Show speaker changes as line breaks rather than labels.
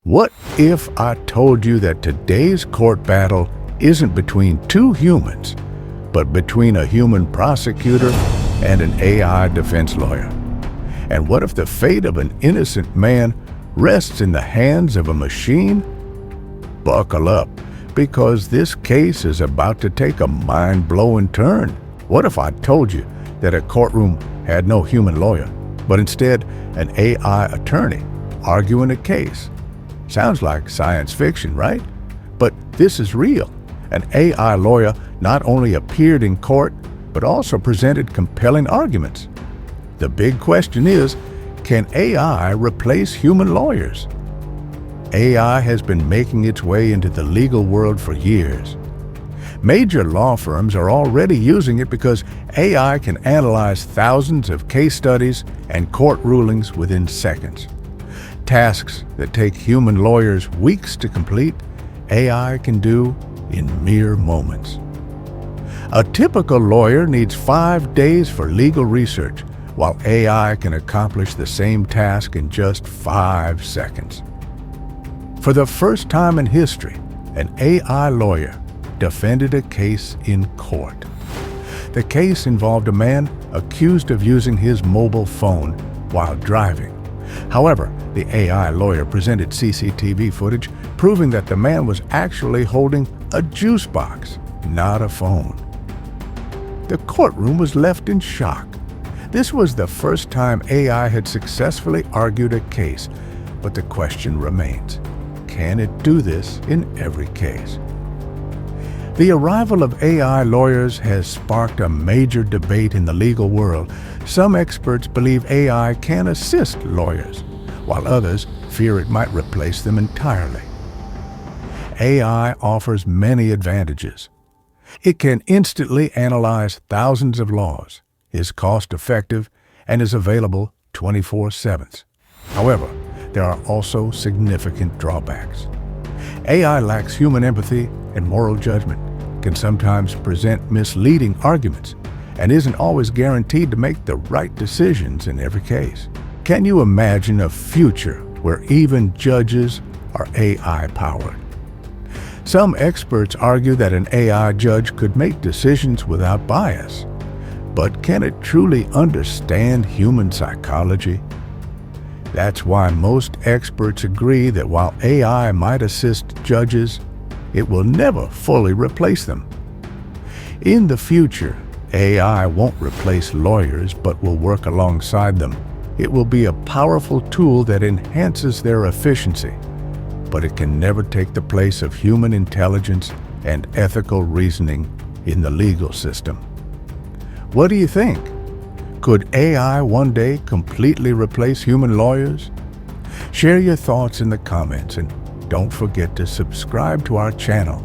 What if I told you that today's court battle isn't between two humans, but between a human prosecutor and an AI defense lawyer? And what if the fate of an innocent man rests in the hands of a machine? Buckle up, because this case is about to take a mind-blowing turn. What if I told you that a courtroom had no human lawyer, but instead an AI attorney arguing a case? Sounds like science fiction, right? But this is real. An AI lawyer not only appeared in court, but also presented compelling arguments. The big question is, can AI replace human lawyers? AI has been making its way into the legal world for years. Major law firms are already using it because AI can analyze thousands of case studies and court rulings within seconds. Tasks that take human lawyers weeks to complete, AI can do in mere moments. A typical lawyer needs 5 days for legal research, while AI can accomplish the same task in just 5 seconds. For the first time in history, an AI lawyer defended a case in court. The case involved a man accused of using his mobile phone while driving. However, the AI lawyer presented CCTV footage proving that the man was actually holding a juice box, not a phone. The courtroom was left in shock. This was the first time AI had successfully argued a case, but the question remains, can it do this in every case? The arrival of AI lawyers has sparked a major debate in the legal world. Some experts believe AI can assist lawyers, while others fear it might replace them entirely. AI offers many advantages. It can instantly analyze thousands of laws, is cost-effective, and is available 24/7. However, there are also significant drawbacks. AI lacks human empathy and moral judgment, can sometimes present misleading arguments, and isn't always guaranteed to make the right decisions in every case. Can you imagine a future where even judges are AI-powered? Some experts argue that an AI judge could make decisions without bias, but can it truly understand human psychology? That's why most experts agree that while AI might assist judges, it will never fully replace them. In the future, AI won't replace lawyers but will work alongside them. It will be a powerful tool that enhances their efficiency, but it can never take the place of human intelligence and ethical reasoning in the legal system. What do you think? Could AI one day completely replace human lawyers? Share your thoughts in the comments and don't forget to subscribe to our channel